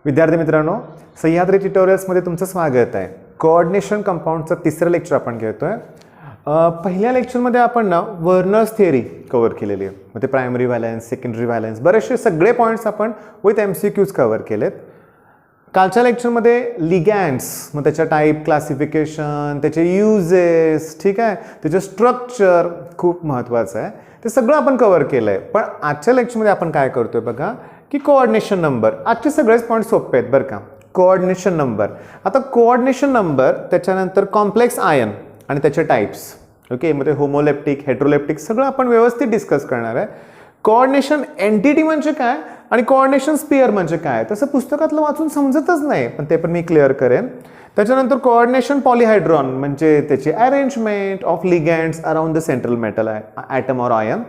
विद्यार्थी मित्रांनो, सह्याद्री ट्युटोरियल्समध्ये तुमचं स्वागत आहे. कोऑर्डिनेशन कंपाऊंडचं तिसरं लेक्चर आपण घेतोय. पहिल्या लेक्चरमध्ये आपण ना वर्नर्स थिअरी कव्हर केलेली आहे. मग ते प्रायमरी व्हॅलन्स, सेकंडरी व्हॅलन्स, बरेचसे सगळे पॉईंट्स आपण विथ MCQs कव्हर केलेत. कालच्या लेक्चरमध्ये लिगॅंड्स, मग त्याच्या टाईप, क्लासिफिकेशन, त्याचे युजेस, ठीक आहे, त्याचे स्ट्रक्चर खूप महत्त्वाचं आहे. ते सगळं आपण कव्हर केलं आहे. पण आजच्या लेक्चरमध्ये आपण काय करतोय बघा की कोऑर्डिनेशन नंबर. आजचे सगळेच पॉईंट सोपे आहेत बरं का. कोऑर्डिनेशन नंबर, आता कोऑर्डिनेशन नंबर, त्याच्यानंतर कॉम्प्लेक्स आयन आणि त्याचे टाईप्स. ओके, मग ते होमोलेप्टिक, हेट्रोलेप्टिक सगळं आपण व्यवस्थित डिस्कस करणार आहे. कोऑर्डिनेशन एंटिटी म्हणजे काय आणि कोऑर्डिनेशन स्पियर म्हणजे काय, तसं पुस्तकातलं वाचून समजतच नाही, पण ते पण मी क्लिअर करेन. त्याच्यानंतर कोऑर्डिनेशन पॉलिहायड्रॉन म्हणजे त्याची arrangement of ligands around the central metal atom or ion,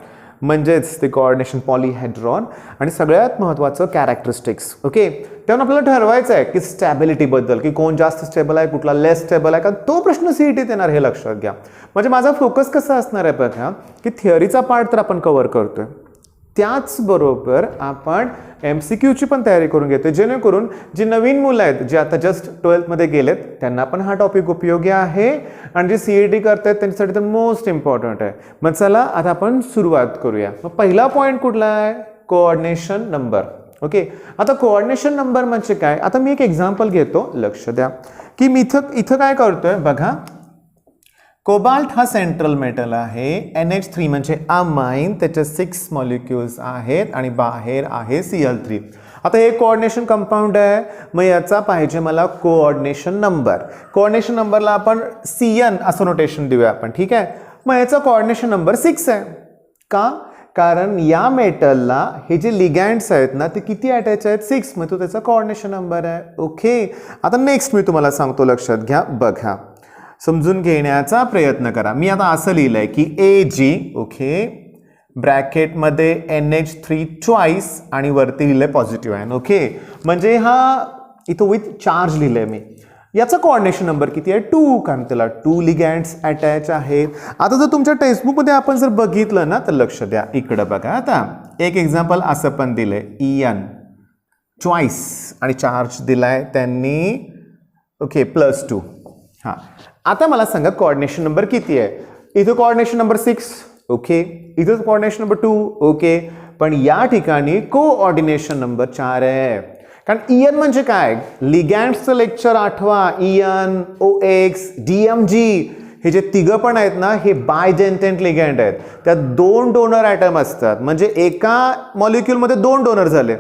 म्हणजेच ते कोऑर्डिनेशन पॉलिहायड्रॉन. आणि सगळ्यात महत्त्वाचं कॅरेक्टरिस्टिक्स. ओके, त्यावर आपल्याला ठरवायचं आहे की स्टॅबिलिटीबद्दल, की कोण जास्त स्टेबल आहे, कुठला लेस स्टेबल आहे, कारण तो प्रश्न CET येणार हे लक्षात घ्या. म्हणजे माझा फोकस कसा असणार आहे बघा की थिअरीचा पार्ट तर आपण कव्हर करतोय, त्याचबरोबर आपण MCQची पण तयारी करून घेतोय, जेणेकरून जी नवीन मुलं आहेत, जे आता जस्ट 12th गेलेत, त्यांना पण हा टॉपिक उपयोगी आहे आणि जे CET करतायत त्यांच्यासाठी तर मोस्ट इम्पॉर्टंट आहे. मग चला आता आपण सुरुवात करूया. मग पहिला पॉईंट कुठला आहे? Coordination number. ओके, आता कोऑर्डिनेशन नंबर म्हणजे काय? आता मी एक एक्झाम्पल घेतो, लक्ष द्या की मी इथं काय करतोय बघा. कोबाल्ट हा सेंट्रल मेटल आहे, NH3 म्हणजे अमाइन, त्याचे 6 मॉलिक्युल्स आहेत आणि बाहेर आहे Cl3. आता हे कोऑर्डिनेशन कंपाऊंड आहे, मग याचा पाहिजे मला कोऑर्डिनेशन नंबर. कोऑर्डिनेशन नंबरला आपण CN असं नोटेशन देऊया आपण, ठीक आहे. मग याचा कोऑर्डिनेशन नंबर 6 आहे. का? कारण या मेटलला हे जे लिगँड्स आहेत ना ते किती अटॅच आहेत? 6. मग तो त्याचा कोऑर्डिनेशन नंबर आहे. ओके, आता नेक्स्ट मी तुम्हाला सांगतो, लक्षात घ्या, बघा, समजून घेण्याचा प्रयत्न करा. मी आता असं लिहिलंय की AG, ओके, ब्रॅकेटमध्ये NH3 ट्वाइस आणि वरती लिहिलंय पॉझिटिव्ह आयन. ओके, म्हणजे हा इथं विथ चार्ज लिहिलंय मी. याचा कोऑर्डिनेशन नंबर किती आहे? 2, कारण त्याला 2 लिगँड्स अटॅच आहेत. आता जर तुमच्या टेक्स्टबुकमध्ये आपण जर बघितलं ना तर लक्ष द्या, इकडं बघा. आता एक एक्झाम्पल असं पण दिलंय, EN ट्वाइस आणि चार्ज दिलाय त्यांनी, ओके, +2. हां, आता मला सांगा कोऑर्डिनेशन नंबर किती आहे? इथं कोऑर्डिनेशन नंबर 6, ओके, इथं कोऑर्डिनेशन नंबर 2, ओके, पण या ठिकाणी कोऑर्डिनेशन नंबर 4 आहे. कारण EN म्हणजे काय? लिगँड्सचं लेक्चर आठवा. EN, OX, DMG हे जे तिघं पण आहेत ना, हे बायजेंटेंट लिगँड आहेत. त्यात 2 डोनर ॲटम असतात, म्हणजे एका मॉलिक्युलमध्ये 2 डोनर झाले,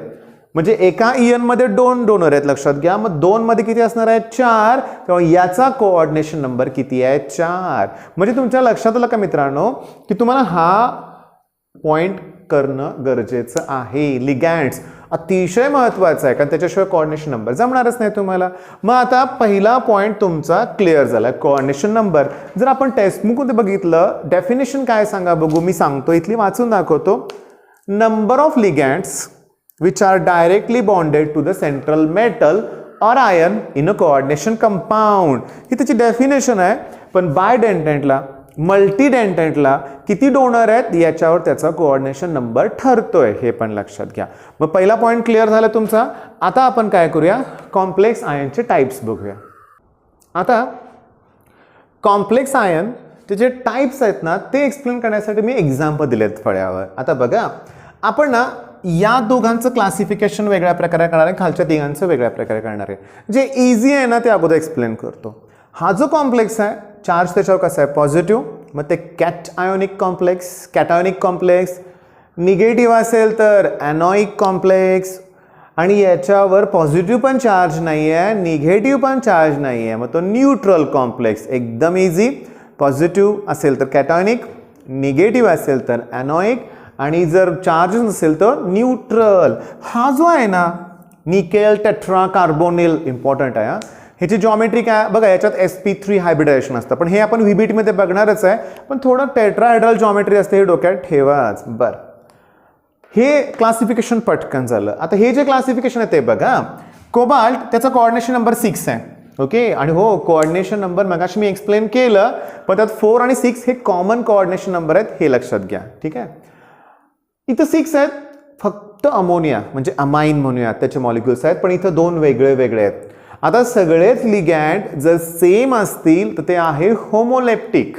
म्हणजे एका EN मध्ये 2 डोनर आहेत, लक्षात घ्या. मग 2 मध्ये किती असणार आहे? 4. तेव्हा याचा कोऑर्डिनेशन नंबर किती आहे? 4. म्हणजे तुमच्या लक्षात आलं का मित्रांनो की तुम्हाला हा पॉइंट करणं गरजेचं आहे. लिगँड्स अतिशय महत्वाचं आहे, कारण त्याच्याशिवाय कोऑर्डिनेशन नंबर जमणारच नाही तुम्हाला. मग आता पहिला पॉइंट तुमचा क्लिअर झाला, कोऑर्डिनेशन नंबर. जर आपण टेक्स्टबुकमध्ये बघितलं, डेफिनेशन काय सांगा बघू, मी सांगतो, इथली वाचून दाखवतो. Number of ligands which are directly bonded to the central metal or ion in a coordination compound. ही त्याची डेफिनेशन आहे. पण बायडेंटेंटला, मल्टीडेंटेंटला किती डोनर आहेत याच्यावर त्याचा कोऑर्डिनेशन नंबर ठरतोय, हे पण लक्षात घ्या. मग पहिला पॉइंट क्लिअर झाला तुमचा. आता आपण काय करूया, कॉम्प्लेक्स आयनचे टाइप्स बघूया. आता कॉम्प्लेक्स आयन ते जे टाइप्स आहेत ना ते एक्सप्लेन करण्यासाठी मी एक्झाम्पल दिलेत फळ्यावर. आता बघा, आपण ना या दोघांचं क्लासिफिकेशन वेगळ्या प्रकारे करणार आहे, खालच्या तिघांचं वेगळ्या प्रकारे करणार आहे. जे इझी आहे ना ते अगोदर एक्सप्लेन करतो. हा जो कॉम्प्लेक्स आहे, चार्ज त्याच्यावर कसा आहे? पॉझिटिव्ह. मग ते कॅटआयोनिक कॉम्प्लेक्स, कॅटायोनिक कॉम्प्लेक्स. निगेटिव्ह असेल तर एनॉइक कॉम्प्लेक्स. आणि याच्यावर पॉझिटिव्ह पण चार्ज नाही आहे, निगेटिव्ह पण चार्ज नाही आहे, मग तो न्यूट्रल कॉम्प्लेक्स. एकदम इझी. पॉझिटिव्ह असेल तर कॅटायोनिक, निगेटिव्ह असेल तर एनॉइक, आणि जर चार्ज नसेल तर न्यूट्रल. हा जो आहे ना निकेल टेट्रा कार्बोनिल, इम्पॉर्टंट आहे. ह्याची जॉमेट्री काय बघा, याच्यात sp3 हायब्रिडायझेशन असतं, पण हे आपण VBT मध्ये बघणारच आहे. पण थोडं टेट्राहेड्रल जॉमेट्री असते, हे डोक्यात ठेवाच. बरं, हे क्लासिफिकेशन पटकन झालं. आता हे जे क्लासिफिकेशन आहे ते बघा. कोबाल्ट त्याचा कोऑर्डिनेशन नंबर 6 आहे. ओके, आणि हो, कोऑर्डिनेशन नंबर मगाशी मी एक्सप्लेन केलं, पण त्यात 4 आणि 6 हे कॉमन कोऑर्डिनेशन नंबर आहेत, हे लक्षात घ्या, ठीक आहे. इथं 6 आहेत, फक्त अमोनिया म्हणजे अमाइन म्हणूयात त्याचे मॉलिक्युल्स आहेत, पण इथं 2 वेगळे वेगळे आहेत. आता सगळेच लिगॅंड जर सेम असतील तर ते आहे होमोलेप्टिक.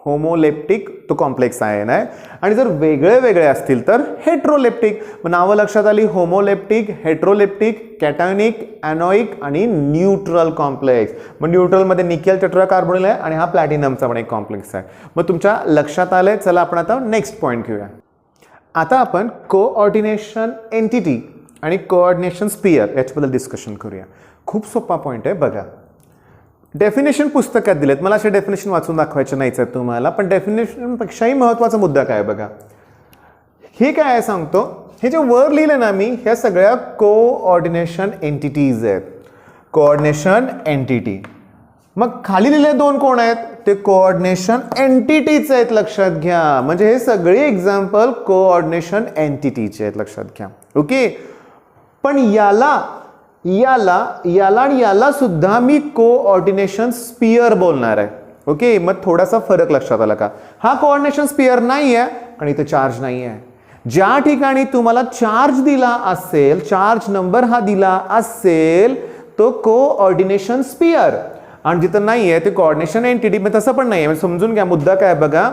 होमोलेप्टिक तो कॉम्प्लेक्स आयन आहे. आणि जर वेगळे वेगळे असतील तर हेट्रोलेप्टिक. मग नावं लक्षात आली, होमोलेप्टिक, हेट्रोलेप्टिक, कॅटायनिक, एनोइक आणि न्यूट्रल कॉम्प्लेक्स. मग न्यूट्रलमध्ये निकेल टेट्राकार्बोनिल आहे आणि हा प्लॅटिनमचा पण एक कॉम्प्लेक्स आहे. मग तुमच्या लक्षात आलंय. चला आपण आता नेक्स्ट पॉईंट घेऊया. आता आपण कोऑर्डिनेशन एंटिटी आणि कोऑर्डिनेशन स्पियर याच्याबद्दल डिस्कशन करूया. खूप सोपा पॉईंट आहे बघा. डेफिनेशन पुस्तकात दिलेत, मला असे डेफिनेशन वाचून दाखवायचे नाहीच आहेत तुम्हाला, पण डेफिनेशनपेक्षाही महत्त्वाचा मुद्दा काय बघा. हे काय आहे सांगतो. हे जे वर लिहिले ना मी, ह्या सगळ्या कोऑर्डिनेशन एंटिटीज आहेत. Coordination entity. मग खाली लिहिले 2 कोण आहेत, ते कोऑर्डिनेशन एंटिटीज आहेत, लक्षात घ्या. म्हणजे हे सगळे एक्झाम्पल कोऑर्डिनेशन एंटिटीचे आहेत, लक्षात घ्या. ओके. पण याला आणि याला सुद्धा मी कोऑर्डिनेशन स्पियर बोलणार आहे. ओके. मग थोडासा फरक लक्षात आला का. हा कोऑर्डिनेशन स्पियर नाही आहे आणि इथे चार्ज नाही आहे. ज्या ठिकाणी तुम्हाला चार्ज दिला असेल, चार्ज नंबर हा दिला असेल, तो कोऑर्डिनेशन स्पियर. आणि जिथं नाही आहे ते कोऑर्डिनेशन एंटिटी. मग तसं पण नाही आहे. समजून घ्या मुद्दा काय बघा.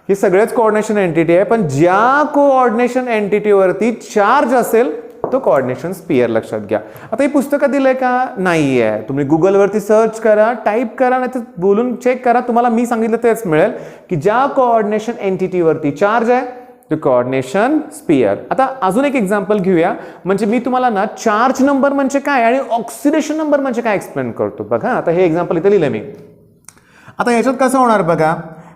हे सगळेच कोऑर्डिनेशन एंटिटी आहे, पण ज्या कोऑर्डिनेशन एंटिटीवरती चार्ज असेल तो कोऑर्डिनेशन स्पियर, लक्षात घ्या. आता हे पुस्तकात दिलंय का, नाही आहे. तुम्ही गुगलवरती सर्च करा, टाईप करा, नाही तर बोलून चेक करा. तुम्हाला मी सांगितलं तेच मिळेल की ज्या कोऑर्डिनेशन एंटिटीवरती चार्ज आहे ते कोऑर्डिनेशन स्पियर. आता अजून एक एक्झाम्पल घेऊया. म्हणजे मी तुम्हाला ना चार्ज नंबर म्हणजे काय आणि ऑक्सिडेशन नंबर म्हणजे काय एक्सप्लेन करतो बघा. आता हे एक्झाम्पल इथे लिहिलं मी. आता ह्याच्यात कसं होणार बघा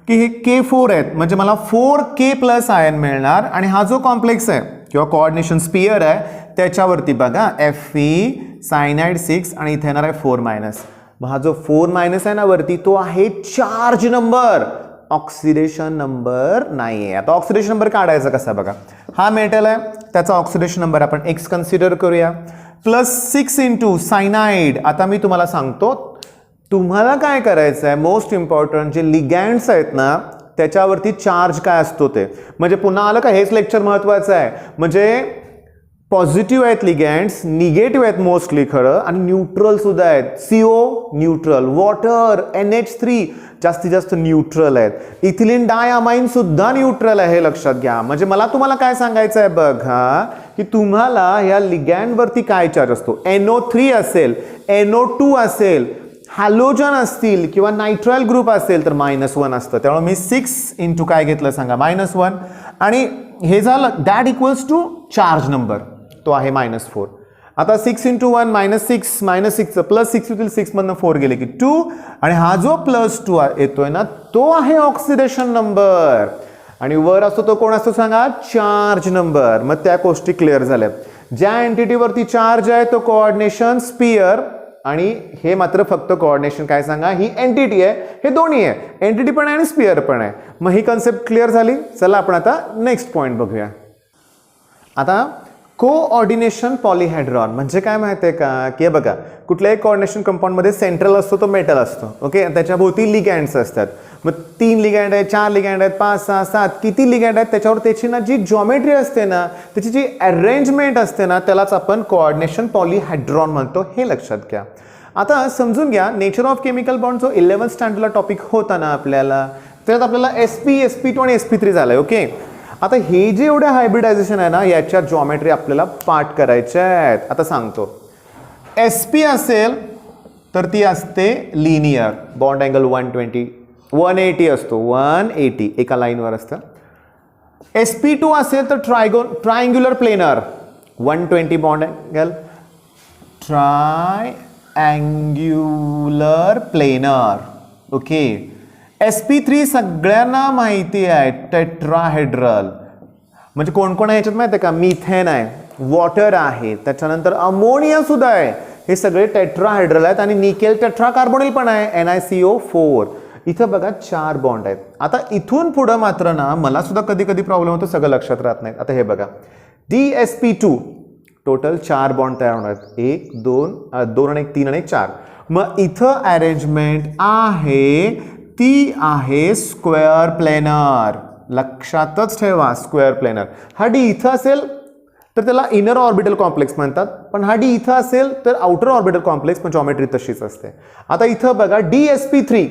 की हे K4 आहेत, म्हणजे मला 4K+ आयन मिळणार. आणि हा जो कॉम्प्लेक्स आहे किंवा कोऑर्डिनेशन स्पियर आहे त्याच्यावरती बघा Fe सायनाइड 6 आणि इथे येणार आहे 4-. हा जो 4- आहे ना वरती, तो आहे चार्ज नंबर, ऑक्सिडेशन नंबर नाही आहे. आता ऑक्सिडेशन नंबर काढायचा कसा बघा. हा मेटल आहे, त्याचा ऑक्सिडेशन नंबर आपण X कन्सिडर करूया. +6 × सायनाइड. आता मी तुम्हाला सांगतो, तुम्हाला काय करायचं आहे, मोस्ट इम्पॉर्टंट जे लिगॅंड्स आहेत ना त्याच्यावरती चार्ज काय असतो ते. म्हणजे पुन्हा आलं का, हेच लेक्चर महत्वाचं आहे. म्हणजे पॉझिटिव्ह आहेत लिगॅंड्स, निगेटिव्ह आहेत मोस्टली खरं, आणि न्यूट्रल सुद्धा आहेत. CO न्यूट्रल, वॉटर NH3 जास्तीत जास्त न्यूट्रल आहेत. इथिलीन डायअमाइन सुद्धा न्यूट्रल आहे, हे लक्षात घ्या. म्हणजे मला तुम्हाला काय सांगायचं आहे बघा की तुम्हाला या लिगॅंडवरती काय चार्ज असतो. NO3 असेल, NO2 असेल, हॅलोजन असतील किंवा नायट्राइल ग्रुप असेल तर -1 असतं. त्यामुळे मी 6 × काय घेतलं सांगा, -1. आणि हे झालं, that equals to charge number, तो आहे -4. आता 6 × 1 -6 +6 होतील, 6 मधनं 4 गेले की 2. आणि हा जो +2 येतोय ना तो आहे ऑक्सिडेशन नंबर. आणि वर असतो तो कोण असतो सांगा, चार्ज नंबर. मग त्या गोष्टी क्लिअर झाल्या. ज्या एंटिटीवरती चार्ज आहे तो कोऑर्डिनेशन स्पियर, आणि हे मात्र फक्त कोऑर्डिनेशन काय सांगा, ही एंटिटी आहे. हे दोन्ही आहे, एंटिटी पण आहे आणि स्पियर पण आहे. मग ही कन्सेप्ट क्लिअर झाली. चला आपण आता नेक्स्ट पॉईंट बघूया. आता कोऑर्डिनेशन पॉलिहायड्रॉन म्हणजे काय माहिती आहे का, की बघा कुठल्याही कोऑर्डिनेशन कंपाऊंडमध्ये सेंट्रल असतो तो मेटल असतो. ओके. त्याच्या भोवती लिगॅंड्स असतात. मग 3 लिगॅंड आहेत, 4 लिगॅंड आहेत, 5, 6, 7 किती लिगॅंड आहेत त्याच्यावर त्याची ना जी जॉमेट्री असते ना, त्याची जी अरेंजमेंट असते ना, त्यालाच आपण कोऑर्डिनेशन पॉलिहायड्रॉन म्हणतो, हे लक्षात घ्या. आता समजून घ्या, नेचर ऑफ केमिकल बॉन्ड जो 11th स्टँडर्डला टॉपिक होता ना आपल्याला, त्यात आपल्याला SP, SP2 आणि SP3 झालंय. ओके. आता हे जे एवढे हायब्रिडायझेशन आहे ना, याच्या जॉमेट्री आपल्याला पाठ करायच्या आहेत. आता सांगतो. SP असेल तर ती असते लिनियर, बॉन्ड अँगल 180 असतो, 180 एका लाईनवर असतं. SP2 असेल तर triangular planar, 120 bond angle, triangular planar. Okay. SP3 सगळ्यांना माहिती आहे, टेट्राहेड्रल. म्हणजे कोण कोण आहे याच्यात माहिती आहे का, मिथेन आहे, वॉटर आहे, त्याच्यानंतर अमोनिया सुद्धा आहे. हे सगळे टेट्राहेड्रल आहेत. आणि निकेल टेट्राकार्बोनिल पण आहे, NiCO4. इथं बघा 4 बॉन्ड आहेत. आता इथून पुढं मात्र ना मला सुद्धा कधी कधी प्रॉब्लेम होतो, सगळं लक्षात राहत नाही. आता हे बघा, DsP2 टोटल 4 बॉन्ड तयार होणार आहेत, 1 2 आणि 3 आणि 4. मग इथं अरेंजमेंट आहे ती आहे स्क्वेअर प्लेनर, लक्षातच ठेवा, स्क्वेअर प्लेनर. हा D इथं असेल तर त्याला इनर ऑर्बिटल कॉम्प्लेक्स म्हणतात. पण हा डी इथं असेल तर आउटर ऑर्बिटल कॉम्प्लेक्स, पण जॉमेट्री तशीच असते. आता इथं बघा DSP3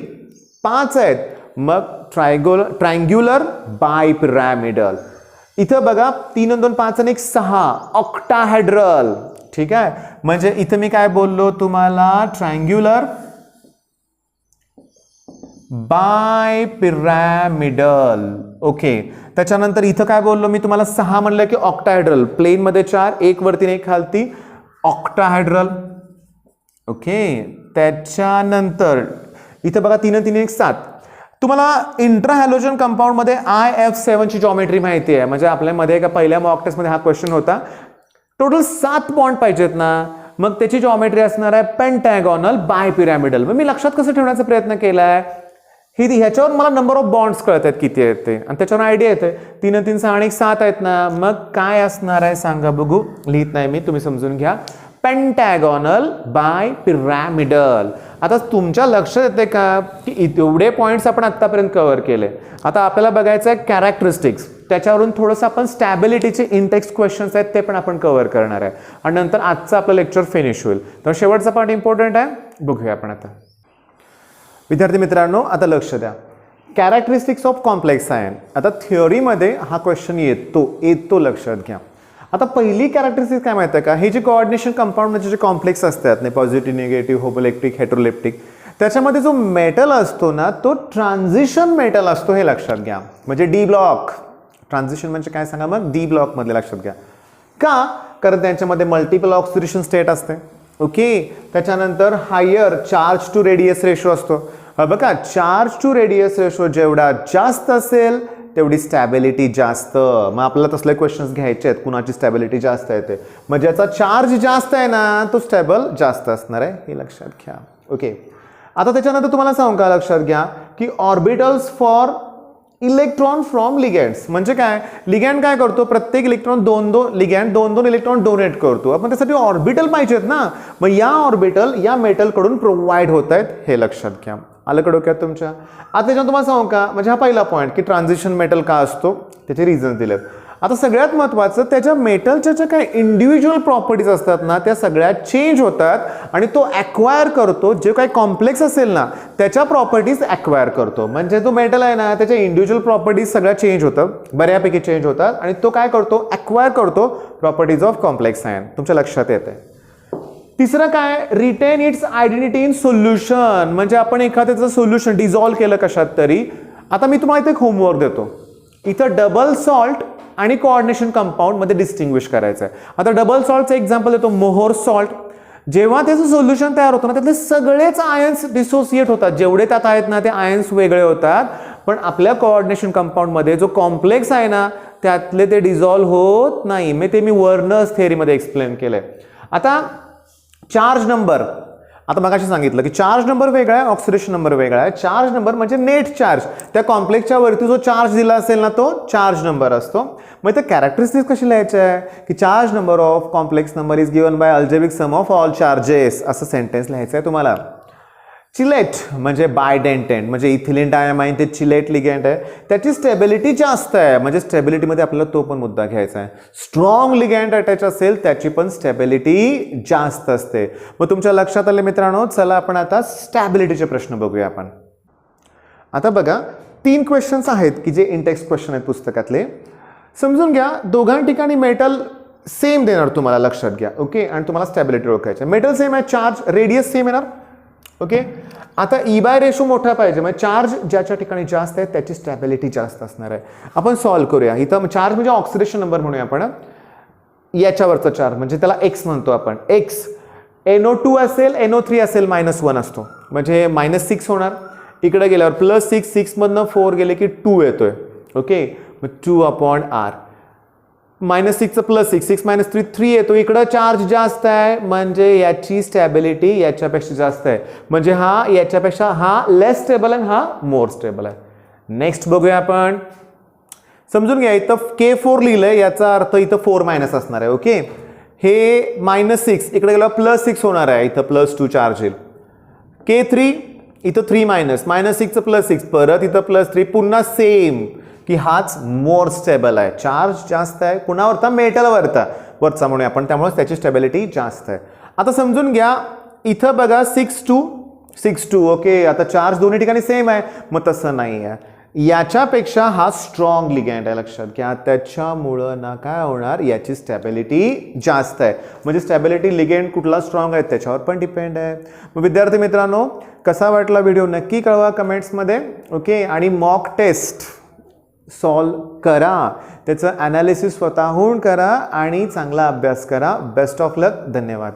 5 आहेत, मग ट्रायंग्युलर बायपिरॅमिडल. इथं बघा 3 आणि 2 5 आणि 1 6 ऑक्टाहेड्रल. ठीक आहे, म्हणजे इथं मी काय बोललो तुम्हाला, ट्रायंग्युलर बायपिरॅमिडल. ओके, त्याच्यानंतर इथं काय बोललो मी तुम्हाला, 6 म्हणलं की ऑक्टाहेड्रल, प्लेन मध्ये 4, एक वरती एक खालती, ऑक्टाहेड्रल. ओके, त्याच्यानंतर इथं बघा 3 आणि 3 1 7. तुम्हाला इंट्राहॅलोजन कंपाऊंड मध्ये IF7 ची जॉमेट्री माहिती आहे, म्हणजे आपल्यामध्ये का पहिल्या मॉक टेस्ट मध्ये हा क्वेश्चन होता. टोटल 7 बॉन्ड पाहिजेत ना, मग त्याची जॉमेट्री असणार आहे पेंटॅगॉनल बायपिरॅमिडल. मग मी लक्षात कसं ठेवण्याचा प्रयत्न केलाय, ह्याच्यावर मला नंबर ऑफ बॉन्ड्स कळत आहेत किती आहेत ते, आणि त्याच्यावर आयडिया येते. 3 आणि 3 6 आणि 7 आहेत ना, मग काय असणार आहे सांगा बघू. लिहित नाही मी, तुम्ही समजून घ्या. पेंटॅगॉनल बायपिरॅमिडल. आता तुमच्या लक्षात येते का की एवढे पॉइंट्स आपण आतापर्यंत कव्हर केले. आता आपल्याला बघायचं आहे कॅरेक्टरिस्टिक्स, त्याच्यावरून थोडंसं आपण स्टॅबिलिटीचे इंटेक्स क्वेश्चन्स आहेत ते पण आपण कव्हर करणार आहे, आणि नंतर आजचं आपलं लेक्चर फिनिश होईल. तर शेवटचा पार्ट इम्पॉर्टंट आहे, बघूया आपण आता. विद्यार्थी मित्रांनो, आता लक्ष द्या. Characteristics of complex ion. आता थिअरीमध्ये हा क्वेश्चन येतो लक्षात घ्या. आता पहिली कॅरेक्टरिस्टिक्स काय माहिती आहे का, हे जे कोऑर्डिनेशन कंपाऊंडमध्ये जे कॉम्प्लेक्स असतात नाही, पॉझिटिव्ह निगेटिव्ह होमोइलेक्ट्रिक हेटेरोलेप्टिक, त्याच्यामध्ये जो मेटल असतो ना तो ट्रान्झिशन मेटल असतो, हे लक्षात घ्या. म्हणजे डी ब्लॉक. ट्रान्झिशन म्हणजे काय सांगा मग, डी ब्लॉक मध्ये लक्षात घ्या. का, कारण त्यांच्यामध्ये मल्टिपल ऑक्सिडेशन स्टेट असते. ओके, त्याच्यानंतर higher charge to radius ratio असतो. बघा, चार्ज टू रेडियस रेशो जेवढा जास्त असेल तेवढी स्टॅबिलिटी जास्त. मग आपल्याला तसले क्वेश्चन्स घ्यायचे आहेत, कुणाची स्टॅबिलिटी जास्त येते. मग ज्याचा चार्ज जास्त आहे ना तो स्टेबल जास्त असणार आहे, हे लक्षात घ्या. ओके, आता त्याच्यानंतर तुम्हाला सांगू का, लक्षात घ्या की ऑर्बिटल्स फॉर इलेक्ट्रॉन फ्रॉम लिगँड्स. म्हणजे काय, लिगँड काय करतो, प्रत्येक इलेक्ट्रॉन लिगँड दोन दोन इलेक्ट्रॉन डोनेट करतो. आपण त्यासाठी ऑर्बिटल पाहिजेत ना, मग या ऑर्बिटल या मेटल कडून प्रोव्हाइड होत आहेत, हे लक्षात घ्या. आलं का डोक्यात तुमच्या. आता त्याच्यात तुम्हाला सांगू का, म्हणजे हा पहिला पॉईंट की ट्रान्झिशन मेटल का असतो, त्याचे रिझन दिलेत. आता सगळ्यात महत्त्वाचं, त्याच्या मेटलच्या ज्या काही इंडिव्हिज्युअल प्रॉपर्टीज असतात ना त्या सगळ्या चेंज होतात, आणि तो ॲक्वायर करतो, जे काही कॉम्प्लेक्स असेल ना त्याच्या प्रॉपर्टीज ॲक्वायर करतो. म्हणजे जो मेटल आहे ना त्याच्या इंडिव्हिज्युअल प्रॉपर्टीज सगळ्या चेंज होतात, बऱ्यापैकी चेंज होतात, आणि तो काय करतो, ॲक्वायर करतो प्रॉपर्टीज ऑफ कॉम्प्लेक्स आयन. तुमच्या लक्षात येते. तिसरं काय, retain its identity in solution. म्हणजे आपण एखाद्याचं सोल्युशन डिझॉल्व्ह केलं कशात तरी. आता मी तुम्हाला इथे एक होमवर्क देतो. इथं डबल सॉल्ट आणि कोऑर्डिनेशन कंपाऊंड मध्ये डिस्टिंग्विश करायचं आहे. आता डबल सॉल्टचं एक्झाम्पल देतो, मोहोर सॉल्ट. जेव्हा त्याचं सोल्युशन तयार होतं ना त्यातले सगळेच आयन्स डिसोसिएट होतात, जेवढे त्यात आहेत ना ते आयन्स वेगळे होतात. पण आपल्या कोऑर्डिनेशन कंपाऊंड मध्ये जो कॉम्प्लेक्स आहे ना त्यातले ते डिझॉल्व्ह होत नाही. मी वर्नर्स थेअरीमध्ये एक्सप्लेन केलंय. आता चार्ज नंबर, आता मगाशी सांगितलं की चार्ज नंबर वेगळा आहे, ऑक्सिडेशन नंबर वेगळा आहे. चार्ज नंबर म्हणजे नेट चार्ज, त्या कॉम्प्लेक्सच्या वरती जो चार्ज दिला असेल ना तो चार्ज नंबर असतो. मग ते कॅरेक्टरिस्टिक्स कशी लिहायचे आहे की charge number of complex number is given by algebraic sum of all charges, असं सेंटेन्स लिहायचं आहे तुम्हाला. चिलेट म्हणजे बायडेंटेंट, म्हणजे इथिलीन डायमाइन ते चिलेट लिगँड आहे, त्याची स्टेबिलिटी जास्त आहे. म्हणजे स्टेबिलिटीमध्ये आपल्याला तो पण मुद्दा घ्यायचा आहे. स्ट्रॉंग लिगँड अटॅच असेल त्याची पण स्टेबिलिटी जास्त असते. मग तुमच्या लक्षात आले मित्रांनो. चला आपण आता स्टॅबिलिटीचे प्रश्न बघूया आपण. आता बघा 3 क्वेश्चन्स आहेत की जे इंटेक्स क्वेश्चन आहेत पुस्तकातले. समजून घ्या, दोघां ठिकाणी मेटल सेम देणार तुम्हाला, लक्षात घ्या. ओके, आणि तुम्हाला स्टॅबिलिटी ओळखायची. मेटल सेम आहे, चार्ज रेडियस सेम येणार. ओके, आता ई बाय रेशो मोठा पाहिजे, म्हणजे चार्ज ज्याच्या ठिकाणी जास्त आहे त्याची स्टॅबिलिटी जास्त असणार आहे. आपण सॉल्व्ह करूया. इथं चार्ज म्हणजे ऑक्सिडेशन नंबर म्हणूया आपण. याच्यावरचा चार्ज म्हणजे त्याला एक्स म्हणतो आपण. एक्स NO2 असेल, NO3 असेल, -1 असतो, म्हणजे -6 होणार. इकडे गेल्यावर +6, 6 मधनं 4 गेले की 2 येतोय. ओके, मग 2/R. -6चं +6, 6 - 3 3 येतो. इकडं चार्ज जास्त आहे म्हणजे याची स्टॅबिलिटी याच्यापेक्षा जास्त आहे, म्हणजे हा याच्यापेक्षा हा लेस स्टेबल आहे, हा मोर स्टेबल आहे. नेक्स्ट बघूया आपण. समजून घ्या, इथं K4 लिहिलंय, याचा अर्थ इथं 4- असणार आहे. ओके, हे -6 इकडे गेला +6 होणार आहे, इथं +2 चार्ज येईल. K3 इथं 3 -6चं +6, परत इथं +3, पुन्हा सेम की हाच मोर स्टेबल आहे, चार्ज जास्त आहे कुणावरता, मेटलवरता वरचा म्हणूया आपण, त्यामुळे त्याची स्टेबिलिटी जास्त आहे. आता समजून घ्या इथं बघा 6 ओके, आता चार्ज दोन्ही ठिकाणी सेम आहे, मग तसं नाही आहे, याच्यापेक्षा हा स्ट्रॉंग लिगँड आहे, लक्षात घ्या, त्याच्यामुळं ना काय होणार, याची स्टॅबिलिटी जास्त आहे. म्हणजे स्टॅबिलिटी लिगँड कुठला स्ट्रॉंग आहे त्याच्यावर पण डिपेंड आहे. मग विद्यार्थी मित्रांनो, कसा वाटला व्हिडिओ नक्की कळवा कमेंट्समध्ये. ओके, आणि मॉक टेस्ट सॉल्व करा, त्याचं ॲनालिसिस स्वतःहून करा आणि चांगला अभ्यास करा. बेस्ट ऑफ लक. धन्यवाद.